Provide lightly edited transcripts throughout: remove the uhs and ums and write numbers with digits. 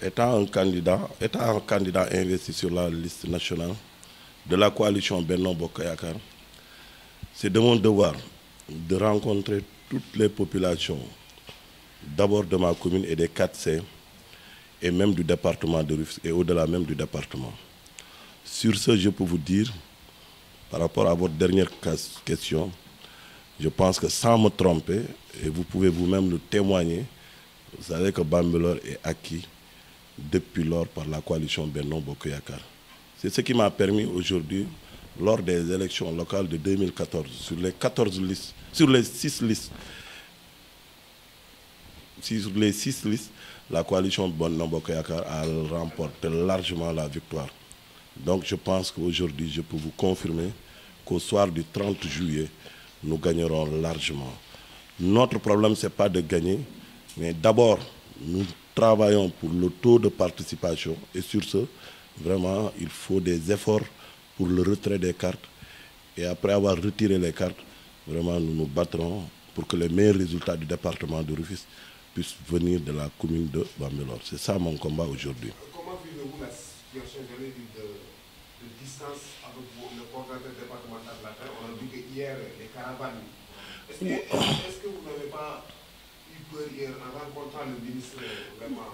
étant un candidat investi sur la liste nationale de la coalition Benno Bokk Yakaar, c'est de mon devoir de rencontrer toutes les populations, d'abord de ma commune et des 4C, et même du département de Rufisque et au-delà même du département. Sur ce, je peux vous dire, par rapport à votre dernière question, je pense que sans me tromper, et vous pouvez vous-même le témoigner, vous savez que Bambilor est acquis depuis lors par la coalition Benno Bokk Yakaar. C'est ce qui m'a permis aujourd'hui, lors des élections locales de 2014, sur les 14 listes, sur les 6 listes, la coalition Benno Bokk Yakaar a remporté largement la victoire. Donc je pense qu'aujourd'hui, je peux vous confirmer qu'au soir du 30 juillet, nous gagnerons largement. Notre problème, ce n'est pas de gagner, mais d'abord, nous travaillons pour le taux de participation. Et sur ce, vraiment, il faut des efforts pour le retrait des cartes. Et après avoir retiré les cartes, vraiment, nous nous battrons pour que les meilleurs résultats du département de Rufisque puissent venir de la commune de Bambilor. C'est ça mon combat aujourd'hui. Comment vivez-vous la situation de distance avec le coordinateur départemental de la terre? On a vu que hier, les caravanes. Est-ce que vous n'avez pas eu peur hier en rencontrant le ministre vraiment?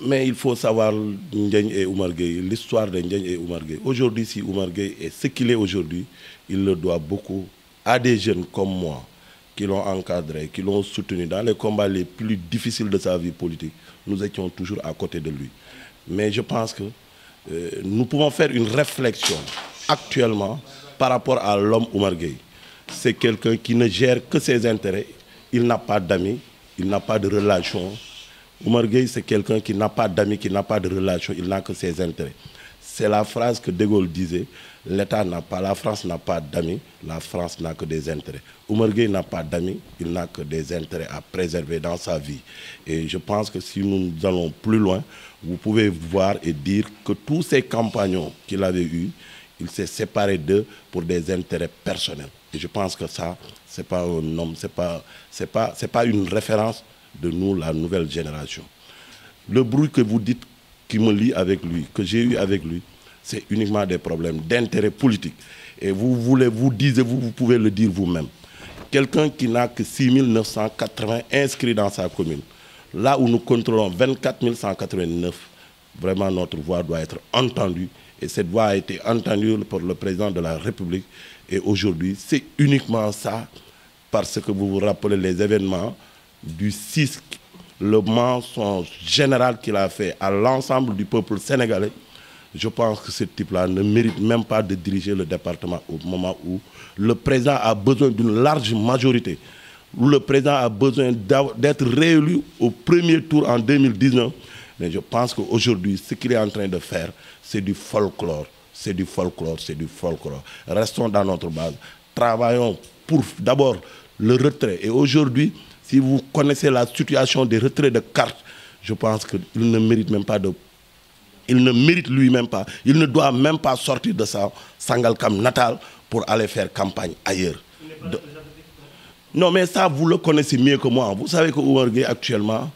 Mais il faut savoir Ndiagne et Oumar Gueye, l'histoire de Ndiagne et Oumar Gueye. Aujourd'hui, si Oumar Gueye est ce qu'il est aujourd'hui, il le doit beaucoup à des jeunes comme moi qui l'ont encadré, qui l'ont soutenu dans les combats les plus difficiles de sa vie politique. Nous étions toujours à côté de lui. Mais je pense que nous pouvons faire une réflexion actuellement par rapport à l'homme Oumar Gueye. C'est quelqu'un qui ne gère que ses intérêts. Il n'a pas d'amis, il n'a pas de relation. Oumar Gueye, c'est quelqu'un qui n'a pas d'amis, qui n'a pas de relation, il n'a que ses intérêts. C'est la phrase que De Gaulle disait, l'État n'a pas, la France n'a pas d'amis, la France n'a que des intérêts. Oumar Gueye n'a pas d'amis, il n'a que des intérêts à préserver dans sa vie. Et je pense que si nous allons plus loin, vous pouvez voir et dire que tous ces compagnons qu'il avait eus, il s'est séparé d'eux pour des intérêts personnels. Et je pense que ça, c'est pas un homme, c'est pas une référence de nous, la nouvelle génération. Le bruit que vous dites qui me lie avec lui, que j'ai eu avec lui, c'est uniquement des problèmes d'intérêt politique. Et vous pouvez le dire vous-même. Quelqu'un qui n'a que 6 980 inscrits dans sa commune, là où nous contrôlons 24 189, vraiment notre voix doit être entendue. Et cette voix a été entendue par le président de la République. Et aujourd'hui, c'est uniquement ça, parce que vous vous rappelez les événements du 6, le mensonge général qu'il a fait à l'ensemble du peuple sénégalais. Je pense que ce type-là ne mérite même pas de diriger le département au moment où le président a besoin d'une large majorité, où le président a besoin d'être réélu au premier tour en 2019. Mais je pense qu'aujourd'hui, ce qu'il est en train de faire, c'est du folklore. C'est du folklore, c'est du folklore. Restons dans notre base. Travaillons pour d'abord le retrait. Et aujourd'hui, si vous connaissez la situation des retraits de cartes, je pense qu'il ne mérite même pas de... Il ne mérite lui-même pas. Il ne doit même pas sortir de sa Sangalkam natale pour aller faire campagne ailleurs. Non, mais ça, vous le connaissez mieux que moi. Vous savez que Oumar Gueye, actuellement,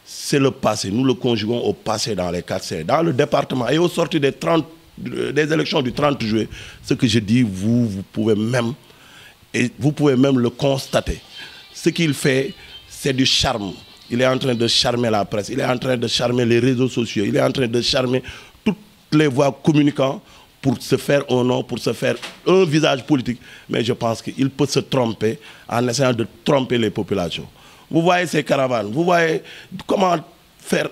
c'est le passé. Nous le conjuguons au passé dans les 4C. Dans le département et au sortir des élections du 30 juillet, ce que je dis, vous pouvez même le constater. Ce qu'il fait, c'est du charme. Il est en train de charmer la presse, il est en train de charmer les réseaux sociaux, il est en train de charmer toutes les voix communicants pour se faire un nom, pour se faire un visage politique. Mais je pense qu'il peut se tromper en essayant de tromper les populations. Vous voyez ces caravanes, vous voyez comment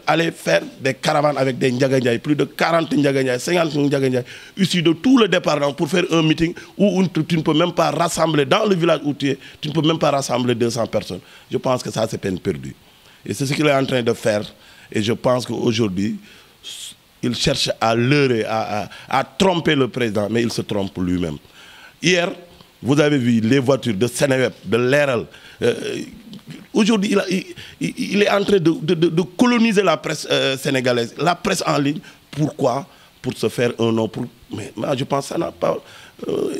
aller faire des caravanes avec des Ndiaga, plus de 40 Ndiaga, 50 Ndiaga, issus de tout le département pour faire un meeting où tu ne peux même pas rassembler, dans le village où tu es, tu ne peux même pas rassembler 200 personnes. Je pense que ça, c'est peine perdue. Et c'est ce qu'il est en train de faire. Et je pense qu'aujourd'hui, il cherche à leurrer, à tromper le président, mais il se trompe lui-même. Hier, vous avez vu les voitures de Seneweb, de Leral. Aujourd'hui, il est en train de coloniser la presse sénégalaise, la presse en ligne. Pourquoi? Pour se faire un nom, pour Mais moi, je pense que ça n'a pas...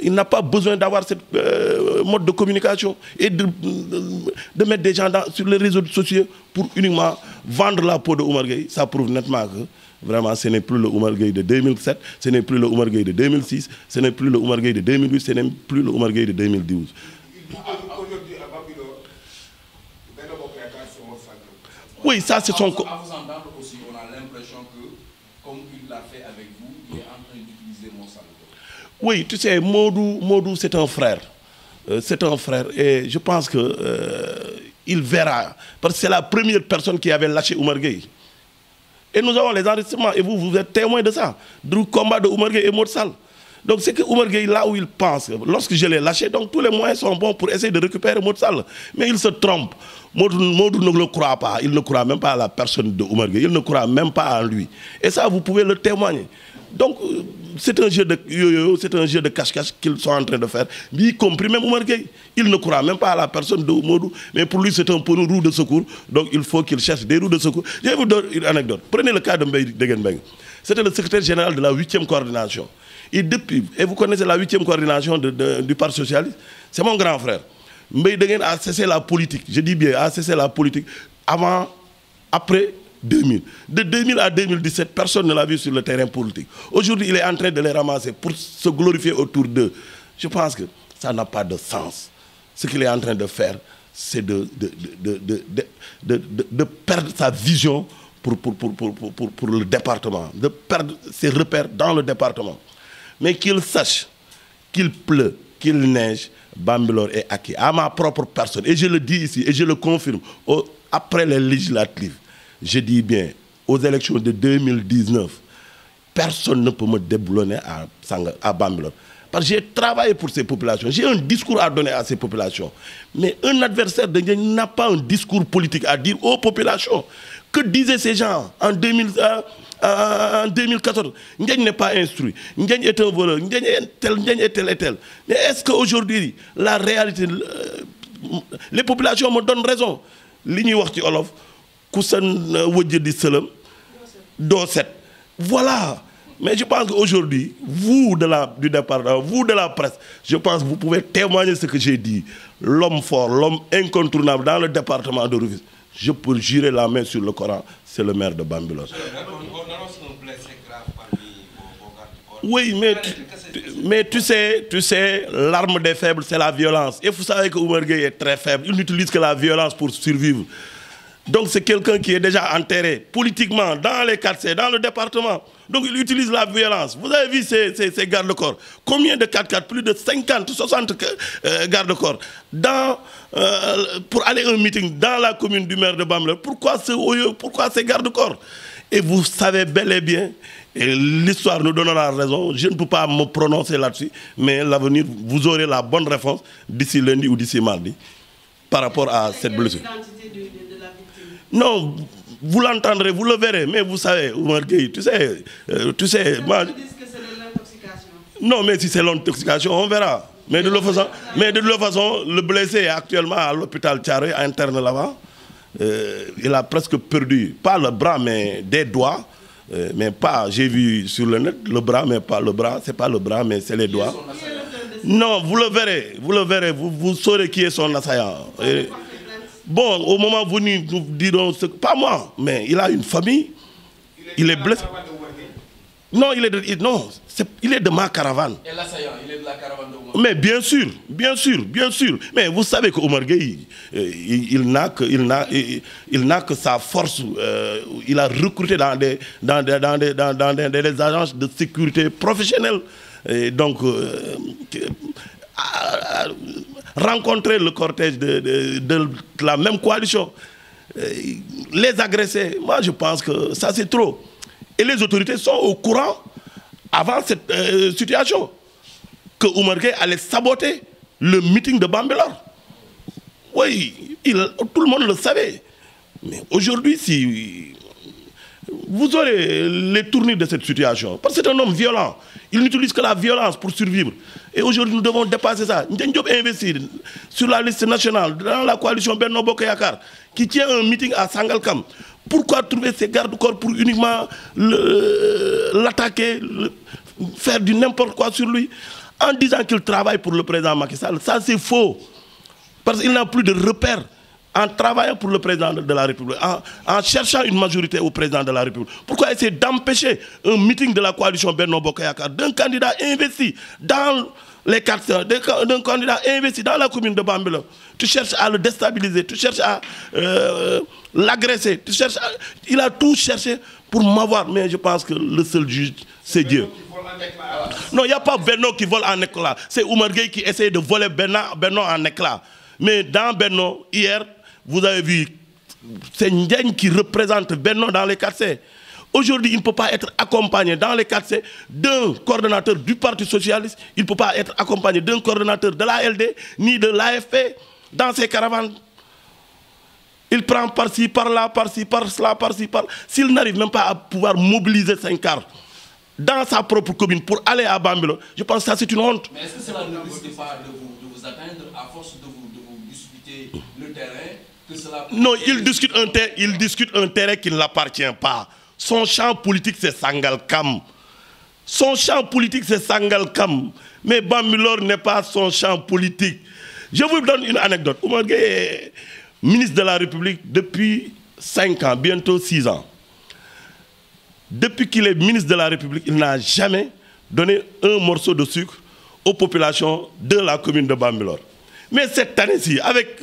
il n'a pas besoin d'avoir cette mode de communication et de mettre des gens sur les réseaux sociaux pour uniquement vendre la peau de Oumar Gueye. Ça prouve nettement que vraiment ce n'est plus le Oumar Gueye de 2007, ce n'est plus le Oumar Gueye de 2006, ce n'est plus le Oumar Gueye de 2008, ce n'est plus le Oumar Gueye de 2012. Oui, ça c'est son... À vous entendre aussi, on a l'impression que, comme il l'a fait avec vous, il est en train d'utiliser Monsalto. Oui, tu sais, Modou c'est un frère. C'est un frère et je pense que il verra. Parce que c'est la première personne qui avait lâché Oumar Gueye. Et nous avons les enregistrements et vous êtes témoin de ça. Du combat de Oumar Gueye et Modou Sall. Donc c'est que Oumar Gueye, là où il pense, lorsque je l'ai lâché, donc tous les moyens sont bons pour essayer de récupérer Modou Sall. Mais il se trompe. Modou ne le croit pas. Il ne croit même pas à la personne de Oumar Gueye. Il ne croit même pas en lui. Et ça, vous pouvez le témoigner. Donc c'est un jeu de yo-yo, c'est un jeu de cache-cache qu'ils sont en train de faire, y compris même Oumar Gueye. Il ne croit même pas à la personne de Modou, mais pour lui c'est un peu une roue de secours, donc il faut qu'il cherche des roues de secours. Je vais vous donner une anecdote. Prenez le cas de Mbaye Degen Mbengue. C'était le secrétaire général de la 8e coordination. Et vous connaissez la 8e coordination du Parti socialiste, c'est mon grand frère. Mbaye Degen a cessé la politique, je dis bien, a cessé la politique après 2000. De 2000 à 2017, personne ne l'a vu sur le terrain politique. Aujourd'hui, il est en train de les ramasser pour se glorifier autour d'eux. Je pense que ça n'a pas de sens. Ce qu'il est en train de faire, c'est de perdre sa vision pour le département, de perdre ses repères dans le département. Mais qu'il sache qu'il pleut, qu'il neige, Bambilor est acquis. À ma propre personne, et je le dis ici, et je le confirme, après les législatives, je dis bien, aux élections de 2019, personne ne peut me déboulonner à Bambilor. Parce que j'ai travaillé pour ces populations, j'ai un discours à donner à ces populations. Mais un adversaire de Ndiagne n'a pas un discours politique à dire aux populations. Que disaient ces gens en 2014? Ndiagne n'est pas instruit, Ndiagne est un voleur, Ndiagne est tel et tel. Mais est-ce qu'aujourd'hui, la réalité, les populations me donnent raison? Li wax ci olof ku sa wëjj di sëlëm doo set. Voilà. Mais je pense qu'aujourd'hui, vous du département, vous de la presse, je pense que vous pouvez témoigner ce que j'ai dit. L'homme fort, l'homme incontournable dans le département de Rufisque, je peux jurer la main sur le Coran, c'est le maire de Bambilor. Oui, mais tu sais, l'arme des faibles, c'est la violence. Et vous savez que Oumar Gueye est très faible. Il n'utilise que la violence pour survivre. Donc c'est quelqu'un qui est déjà enterré politiquement dans les quartiers, dans le département. Donc il utilise la violence. Vous avez vu ces gardes-corps. Combien de 4x4? Plus de 50, 60 gardes-corps. Pour aller à un meeting dans la commune du maire de Bambilor. Pourquoi ces gardes-corps? Et vous savez bel et bien, et l'histoire nous donnera raison, je ne peux pas me prononcer là-dessus, mais l'avenir, vous aurez la bonne réponse d'ici lundi ou d'ici mardi par rapport à cette blessure. Non, vous l'entendrez, vous le verrez, mais vous savez, Oumar Gueye, tu sais, moi, non, mais si c'est l'intoxication, on verra. Mais de toute façon, le blessé est actuellement à l'hôpital Thiaroye, interne là-bas. Il a presque perdu, pas le bras, mais des doigts. Mais pas, j'ai vu sur le net, le bras, mais pas le bras. C'est pas le bras, mais c'est les doigts. Non, vous le verrez, vous saurez qui est son assaillant. Bon, au moment venu, nous dirons, pas moi, mais il a une famille, il est blessé. Non, il est de ma caravane. Et l'assaillant, il est de la caravane de Oumar. Mais bien sûr. Mais vous savez que Oumar Gueye, il n'a que sa force. Il a recruté dans des agences de sécurité professionnelles. Et donc, rencontrer le cortège de la même coalition, les agresser, moi je pense que ça c'est trop. Et les autorités sont au courant avant cette situation que Oumar Gueye allait saboter le meeting de Bambilor. Oui, tout le monde le savait. Mais aujourd'hui, si vous aurez les tournures de cette situation, parce que c'est un homme violent, il n'utilise que la violence pour survivre. Et aujourd'hui, nous devons dépasser ça. Ndiagne Diop investir sur la liste nationale, dans la coalition Benno Bokk Yakaar, qui tient un meeting à Sangalkam. Pourquoi trouver ces gardes-corps pour uniquement l'attaquer, faire du n'importe quoi sur lui en disant qu'il travaille pour le président Macky Sall. Ça, c'est faux. Parce qu'il n'a plus de repères en travaillant pour le président de la République, en cherchant une majorité au président de la République. Pourquoi essayer d'empêcher un meeting de la coalition Benno Bokk Yakaar d'un candidat investi dans les quartiers, d'un candidat investi dans la commune de Bambilor? Tu cherches à le déstabiliser, tu cherches à l'agresser, il a tout cherché pour m'avoir, mais je pense que le seul juge, c'est Dieu. Non, il n'y a pas Benno qui vole en éclat. C'est Oumar Gueye qui essaie de voler Benno en éclat. Mais dans Benno, hier, vous avez vu, c'est Ndiagne qui représente Benno dans les quartiers. Aujourd'hui, il ne peut pas être accompagné dans les quartiers d'un coordonnateur du Parti Socialiste, il ne peut pas être accompagné d'un coordonnateur de la LD, ni de l'AFP dans ces caravanes. Il prend par-ci, par-là, par-ci, par-là, par-ci, par-là. S'il n'arrive même pas à pouvoir mobiliser 5 cars dans sa propre commune pour aller à Bambilor, je pense que ça c'est une honte. Mais est-ce que cela ne risque pas de vous atteindre à force de vous discuter le terrain que cela... Non, il discute un terrain qui ne l'appartient pas. Son champ politique c'est Sangalkam. Son champ politique c'est Sangalkam. Mais Bambilor n'est pas son champ politique. Je vous donne une anecdote. Oumar Gueye est ministre de la République depuis 5 ans, bientôt 6 ans. Depuis qu'il est ministre de la République, il n'a jamais donné un morceau de sucre aux populations de la commune de Bambilor. Mais cette année-ci, avec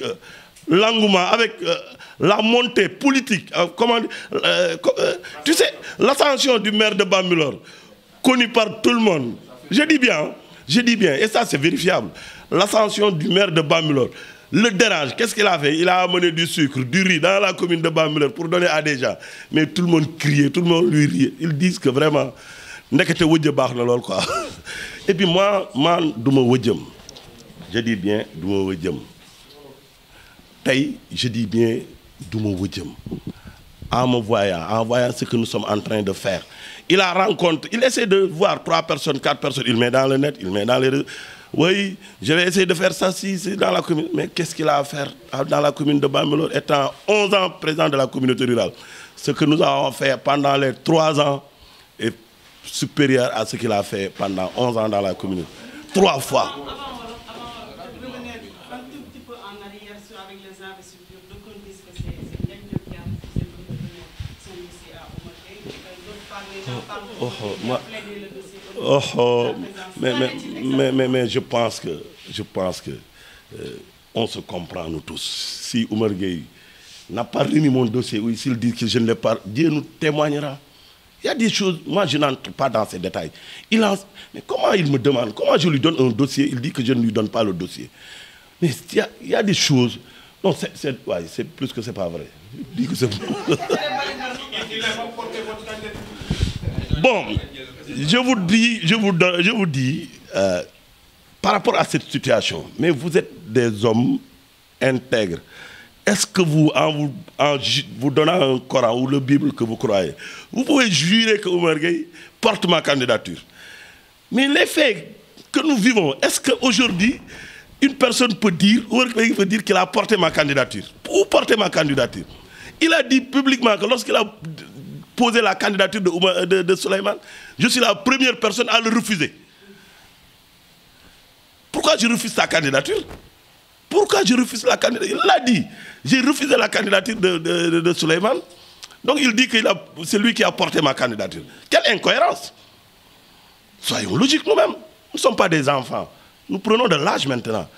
l'engouement, avec la montée politique, tu sais, l'ascension du maire de Bambilor, connu par tout le monde, je dis bien, et ça c'est vérifiable, l'ascension du maire de Bambilor, le dérange. Qu'est-ce qu'il a fait? Il a amené du sucre, du riz dans la commune de Bambilor pour donner à des gens. Mais tout le monde criait, tout le monde lui riait. Ils disent que vraiment, nekete wudje baax na lol quoi. Et puis moi, duma wudjem. Je dis bien, duma wudjem. Tay, je dis bien, duma wudjem. En voyant ce que nous sommes en train de faire. Il essaie de voir 3 personnes, 4 personnes, il met dans le net, il met dans les réseaux. Oui, je vais essayer de faire ça si c'est dans la commune. Mais qu'est-ce qu'il a à faire dans la commune de Bambilor, étant 11 ans président de la communauté rurale? Ce que nous avons fait pendant les 3 ans est supérieur à ce qu'il a fait pendant 11 ans dans la communauté. 3 fois. Avant de revenir un tout petit peu en arrière avec les investitures, d'aucuns disent que c'est Ndiagne Diop qui a refusé de donner son dossier à Oumar Gueye. D'autres parlent plaider le dossier. Mais je pense que on se comprend nous tous. Si Oumar Gueye n'a pas remis mon dossier, ou s'il dit que je ne l'ai pas, Dieu nous témoignera. Il y a des choses, moi je n'entre pas dans ces détails. Mais comment il me demande, comment je lui donne un dossier, il dit que je ne lui donne pas le dossier. Mais il y a des choses, non, c'est plus que c'est pas vrai. Il dit que c'est... Bon, je vous dis par rapport à cette situation, mais vous êtes des hommes intègres. Est-ce que vous, en vous donnant un Coran ou la Bible que vous croyez, vous pouvez jurer que Oumar Gueye porte ma candidature? Mais les faits que nous vivons, est-ce qu'aujourd'hui, une personne peut dire, Oumar Gueye peut dire qu'il a porté ma candidature? Où porter ma candidature? Il a dit publiquement que lorsqu'il a posé la candidature de Souleymane, je suis la première personne à le refuser. Pourquoi je refuse sa candidature? Pourquoi je refuse la candidature? Il l'a dit. J'ai refusé la candidature de Souleymane. Donc il dit que c'est lui qui a porté ma candidature. Quelle incohérence! Soyons logiques nous-mêmes. Nous ne sommes pas des enfants. Nous prenons de l'âge maintenant.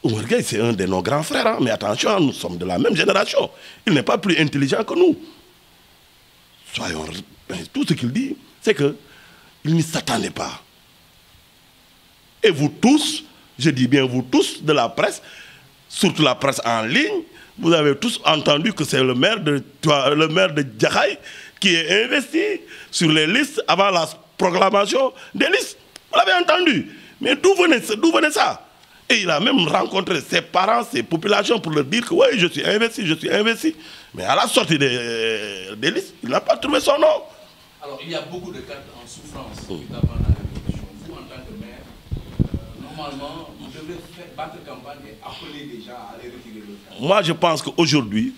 Oumar Gueye, c'est un de nos grands frères. Hein? Mais attention, nous sommes de la même génération. Il n'est pas plus intelligent que nous. Soyons... Tout ce qu'il dit, c'est qu'il ne s'attendait pas. Et vous tous, je dis bien vous tous de la presse, surtout la presse en ligne, vous avez tous entendu que c'est le maire de Djahaï qui est investi sur les listes avant la proclamation des listes. Vous l'avez entendu. Mais d'où venait ça? Et il a même rencontré ses parents, ses populations pour leur dire que oui, je suis investi. Mais à la sortie des listes, il n'a pas trouvé son nom. Alors, il y a beaucoup de cartes en souffrance, notamment dans la répétition. Vous, en tant que maire, normalement, vous devez battre campagne et appeler les gens à aller retirer le carte. Moi, je pense qu'aujourd'hui,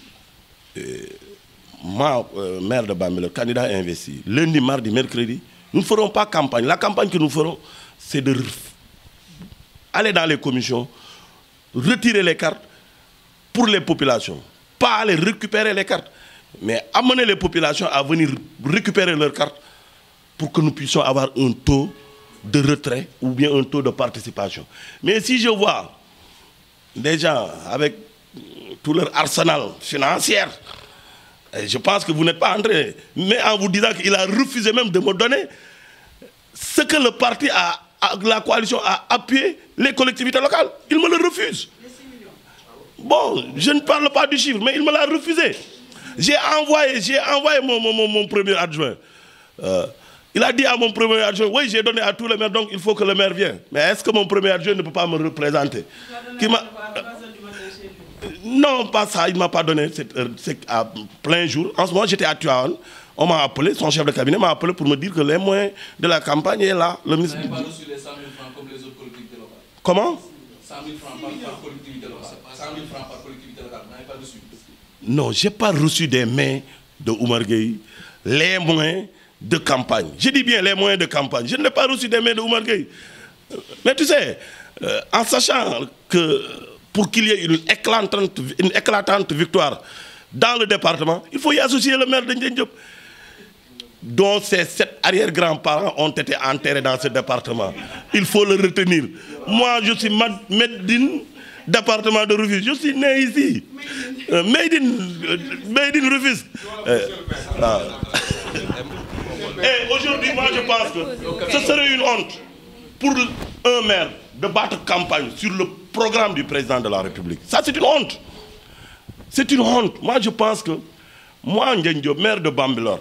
moi, maire de Bambilor, candidat investi, lundi, mardi, mercredi, Nous ne ferons pas campagne. La campagne que nous ferons, c'est de aller dans les commissions, retirer les cartes pour les populations. Pas aller récupérer les cartes, mais amener les populations à venir récupérer leurs cartes pour que nous puissions avoir un taux de retrait ou bien un taux de participation. Mais si je vois des gens avec tout leur arsenal financier, je pense que vous n'êtes pas entré, mais en vous disant qu'il a refusé même de me donner ce que le parti la coalition a appuyé les collectivités locales. Il me le refuse. Bon, je ne parle pas du chiffre, mais il me l'a refusé. J'ai envoyé mon premier adjoint. Il a dit à mon premier adjoint, oui, j'ai donné à tous les maires, donc il faut que le maire vienne. Mais est-ce que mon premier adjoint ne peut pas me représenter? Non, pas ça, il ne m'a pas donné, c'est à plein jour. En ce moment, j'étais à Tuaon, on m'a appelé, son chef de cabinet m'a appelé pour me dire que les moyens de la campagne est là. Le ministre... Vous n'avez pas reçu les 100 000 francs comme les autres collectivités locales? Comment? 100 000 francs par collectivité locale. 100 000 francs par collectivité locale, vous n'avez pas reçu? Non, je n'ai pas reçu des mains de Oumar Gueye, les moyens de campagne. Je dis bien les moyens de campagne. Je n'ai pas reçu des mains de Oumar Gueye. Mais tu sais, en sachant que pour qu'il y ait une éclatante victoire dans le département, il faut y associer le maire de Ndiaye Diop, dont ses 7 arrière-grands-parents ont été enterrés dans ce département. Il faut le retenir. Moi, je suis Medine, département de Rufisque. Je suis né ici. Made in Rufisque. Et aujourd'hui, moi, je pense que ce serait une honte pour un maire de battre campagne sur le programme du président de la République. Ça, c'est une honte. C'est une honte. Moi, je pense que moi, Ndiaye Diop, maire de Bambilor,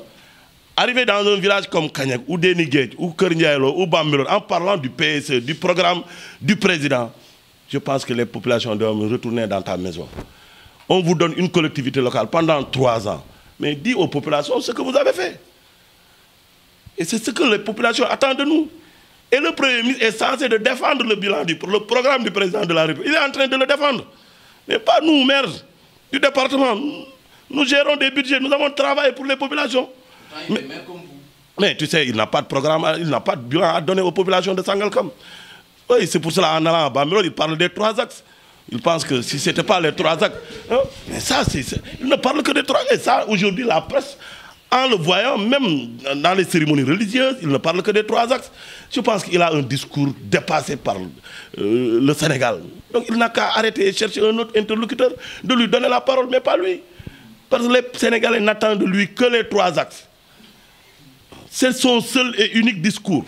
arrivé dans un village comme Kagnack, ou Déniguet, ou Kerniaïlo, ou Bambilor, en parlant du PSE, du programme du président, je pense que les populations doivent retourner dans ta maison. On vous donne une collectivité locale pendant 3 ans. Mais dis aux populations ce que vous avez fait. Et c'est ce que les populations attendent de nous. Et le Premier ministre est censé de défendre le bilan, le programme du président de la République. Il est en train de le défendre. Mais pas nous, maires du département. Nous gérons des budgets, nous avons travaillé pour les populations. Mais tu sais, il n'a pas de programme, il n'a pas de bilan à donner aux populations de Sangalkam. Oui, c'est pour cela, en allant à Bambilor, il parle des 3 axes. Il pense que si ce n'était pas les 3 axes... Hein, mais ça, il ne parle que des 3 axes. Et ça, aujourd'hui, la presse, en le voyant, même dans les cérémonies religieuses, il ne parle que des 3 axes. Je pense qu'il a un discours dépassé par le Sénégal. Donc il n'a qu'à arrêter et chercher un autre interlocuteur, de lui donner la parole, mais pas lui. Parce que les Sénégalais n'attendent de lui que les 3 axes. C'est son seul et unique discours.